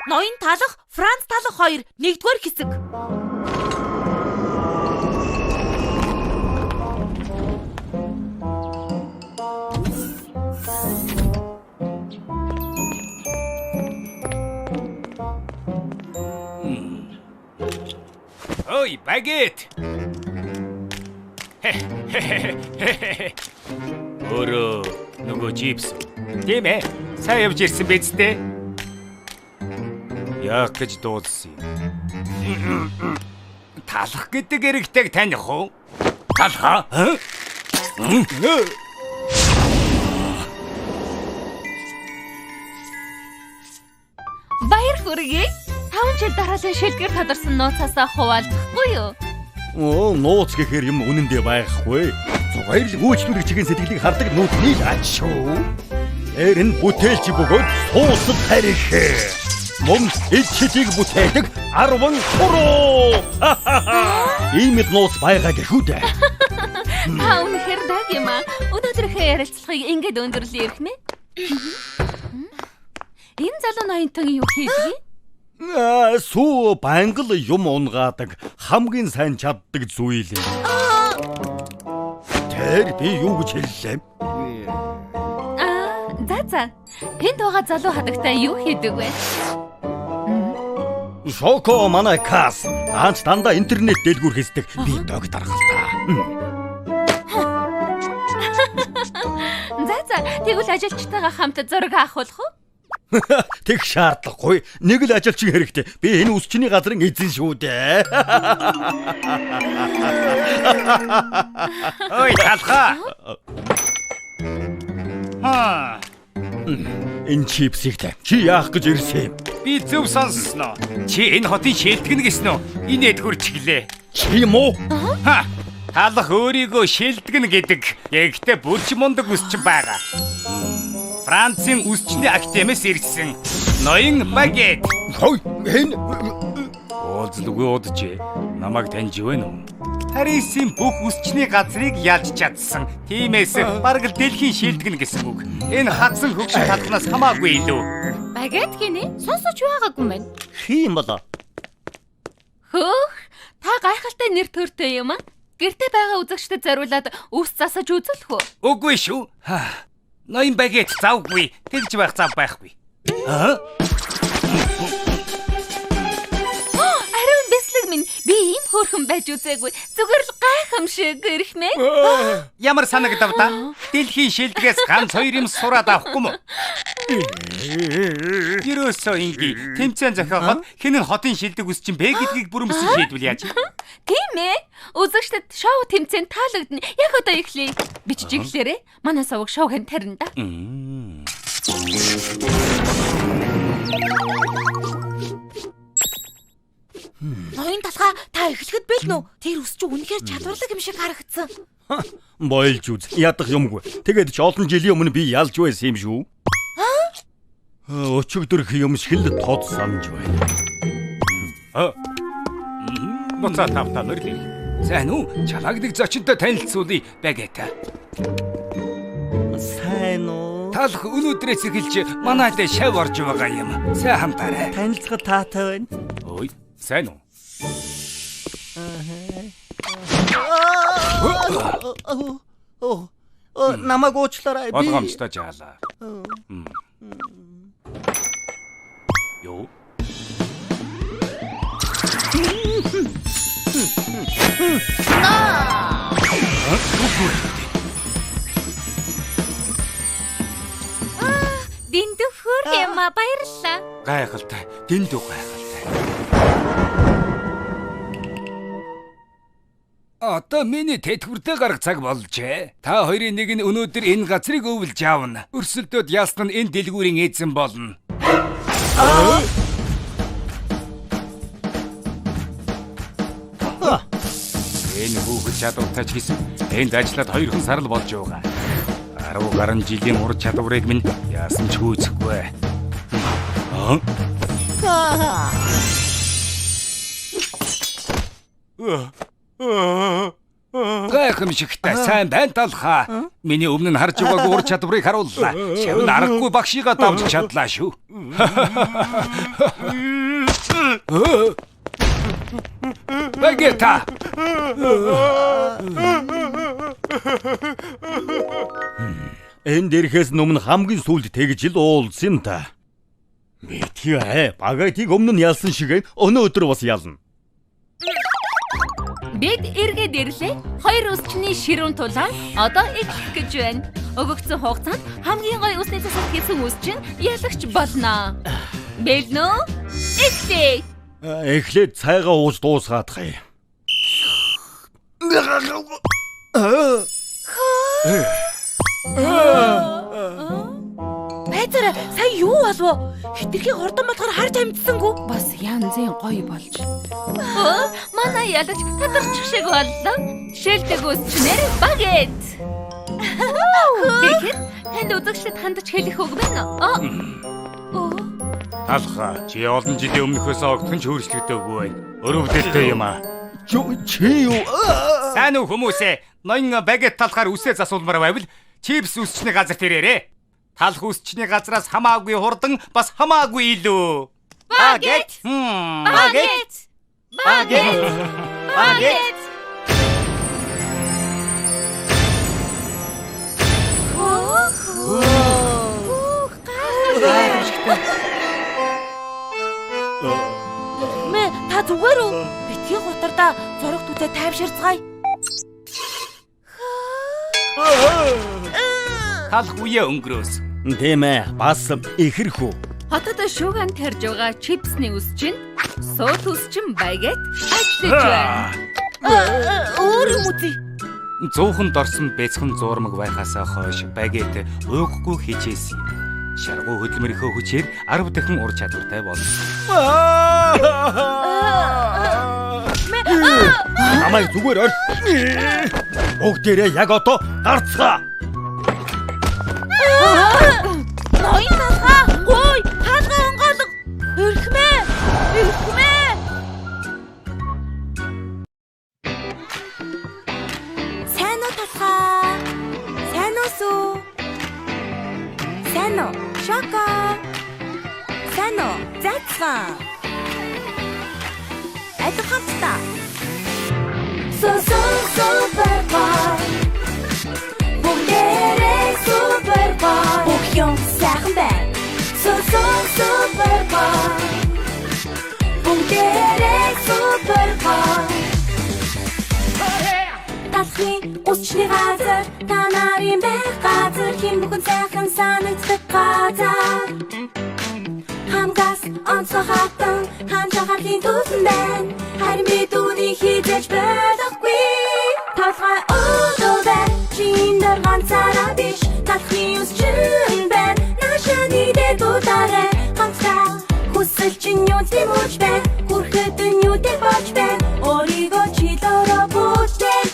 Ноён талах, Франц талах хоёр нэгдүгээр хэсэг. Ой, багет. Өөрөө нөгөө чипс. Тийм ээ. Сайн явж ирсэн биз дээ. Яг гэж дуулсан юм. Талах гэдэг эрэгтэйг таних уу? Талха? Баяр хүргэе. 5 жил дараалан шилдгэр тодорсон нууцаасаа хуваалцахгүй юу? Нууц гэхээр юм үнэндээ байхгүй. Баярлаг үйлчлүүлэг чигийн сэтгэлийг хардаг нүдний лаач шүү. Энэ бүтээлч бөгөөд суусад харих. Мөн ичжиг бүтээдэг 10 суруу. Иймд нууц байгаа гэхүү дээ. Та үнэхээр даг юм аа. Өнөөдрийнхөө ярилцлагыг ингээд өндөрлөе ярих нэ. Энэ залуу ноёнтон юу хийдэг? Сүү бангал юм унгаадаг хамгийн сайн чаддаг зүйл юм. Тэр би юу гэж хэллээ? За. Тэнд байгаа залуу хадагтай юу хийдэг вэ? Шоко манай кас. Аач дандаа интернет дэлгүүр хийдэг. Би доктор халтаа. За. Тэгвэл ажилчтайгаа хамт зураг авах уу? Тэг шаардлагагүй. Нэг л ажилчин хэрэгтэй. Би энэ үсчний газрын эзэн шүү дээ. Ой, талха. Энэ чипсийг чи яах гэж ирсэн юм? Би зөв сонссноо. Чи энэ хотын шилтгэн гэсэн үү? Инээд хурчглээ. Чи юм уу? Талах өөрийгөө шилтгэн гэдэг. Ягтай бүрч мундаг үсчин байгаа. Францын үсчний академиэс ирсэн ноён багет. Хой, энэ Уулзлгүй удажээ. Намайг таньж байна уу? Парисын бүх үсчний газрыг ялж чадсан. Тиймээс бараг л дэлхийн шилтгэн гэсэн үг. Энэ хатсан хөгшин талхнаас хамаагүй илүү. Багет гинэ? Сонсож байгаагүй мэн. хий юм болоо. Хөөх, та гайхалтай нэр төртэй юм аа. Гэртээ байгаа үзэгчдэд зориулаад үс засаж үзүүлэх үү? Үгүй шүү. Ноён багет завгүй. Тэгж байх зав байхгүй. Ариун бэслэг минь би ийм хөөрхөн байж үзээгүй. Зүгээр л гайхамшиг ирэх мэ. Ямар санагдав та? Дэлхийн шилдгээс ганц хоёр юм сураад авахгүй мө? Юусоо инги тэмцээн зохиогоод хэн нь хотын шилдэг үсчин бэ гэдгийг бүрэн бүсэлж хийдвэл яаж? Тийм ээ. Үзэгчдэд шоу тэмцээн таалагдана. Яг одоо эхлэе. Биччихлээрээ. Манай сувг шоуг хэн тарина да. Ноён талхаа та эхлэхэд бэлнэ үү? Тэр үс чи үнэхээр чадварлаг юм шиг харагдсан. Бойлж үз. Ядах юмгүй. Тэгээд ч олон жилийн өмнө би ялж байсан юм шүү. Өчигдөр юм шиг л тод санаж байна. Буцаа тавтаа мөрлөө. Сайн уу? Чалагдаг зочинтой танилцуулъя багета. Сайн уу? Талх өнөөдрөөс эхэлж манайд шав орж байгаа юм. Сайн хамтаарай. Танилцах таатай байна. Ой, сайн уу? Намайг уучлаарай. Болгоомжтой жаалаа. Юу? Дэндүү хөр юм аа баярлалаа. Гайхалтай. Дэндүү гайхалтай. Одоо миний тэтгэвртэй гарах цаг болжээ. Та хоёрын нэг нь өнөөдөр энэ газрыг өвлж аавна. Өрсөлдөөд яасан нь энэ дэлгүүрийн эзэн болно. Энэ хүүхэд чадвартай ч гэсэн энд ажиллаад 2 сар л болж байгаа. 10 гаруй жилийн ур чадварыг минь яасан ч гүйцэхгүй. Гайхамшигтай сайн байна талхаа. Миний өмнө нь харж байгаагүй ур чадварыг харууллаа. Шав нь аргагүй багшигаа давж чадлаа шүү. Багета. Энэ дэрхээс өмнө хамгийн сүүлд тэгж л уулзсан та. Мэдээ багатыг өмнө нь ялсан шиг өнөөдөр бас ялна. Бид эргээд ирлээ. Хоёр үсчний ширүүн тулаан одоо эхлэх гэж байна. Өгөгдсөн хугацаанд хамгийн гоё үсний засаг хийсэн үс чинь ялагч болно. Бэлнэ? Эхлэе. Эхлээд цайгаа ууж дуусгаадах юм. Байцаараа сая юу болов? Хитрхи хурдан болохоор харж амжсангүй. Бас янзын гоё болж. Манай ялагч тадарчих шиг боллоо. Шилдэг үсчнэр багет. Тэгэхээр танд үзэгчдэд хандаж хэлэх үг байна. Талхаа чи олон жилийн өмнөхөөс огтхон ч өөрчлөгдөөгүй байна. Өрөвдөлтэй юм аа. Чи юу? Сайн уу хүмүүсээ? Ноён багет талхаар үсээ засуулмаар байвал чипс үсчний газар тэрээрээ. Талх үсчний газраас хамаагүй хурдан бас хамаагүй илүү. Багет. Багет. Багет. Багет. Мэ та зүгээр үү? Битгий гутардаа зураг түтээ тайвширцгаая. Талх үе өнгөрөөс. Тийм ээ, бас ихэрхүү. Хотод шууган тарж байгаа чипсний үс чинь суут үс чинь багет ажиллаж байна. Өөр юм үү? Зуухан дорсон бэцхэн зуурмаг байхаасаа хойш багет ууггүй хичээсэн. Шаргуу хөдөлмөрийнхөө хүчээр 10 дахин ур чадвартай болно. Намайг зүгээр орх. Бүгдээрээ яг одоо гарцгаа. Ноён талхаа. Гой, хаалга онгоолго. Өрхмээ. Өрхмээ. Сайн уу талхаа? Сайн уу? Сайн уу? Шоко. Сайн уу? Зацгаа. Это хамста. Супербар. Бүгдээрээ супербар. Бүх юм сайхан байна. Супербар. Бүгдээрээ супербар. Талхын үсчний газар, та нарын байх газар, хин бүхэн сайхан санагддаг газар. Хамгаас онцгой хатан, хамжахарлын түлэн байна. Харин бид үүнийг хийж болохгүй. Талхай өдөө байна, чин дээр ганцаараа биш. Талхын үсчин байна, наашааны дээр дутаарай. Ганцаа хүсэл чин юу тэмүүлж байна, хүрэхэд нь юу дээр болж байна. Өөрийгөө чилөөрөө бүтээн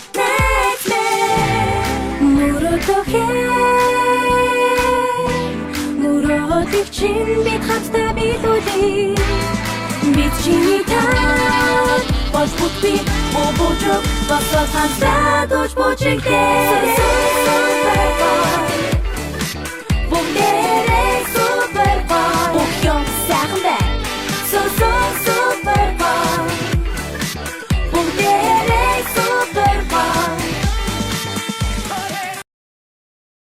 Муротыг чин бид хамтдаа билүүлээ. Бид чиний таа болж бүтbi бобожоо бас хамтдаа дууж бочигдээ.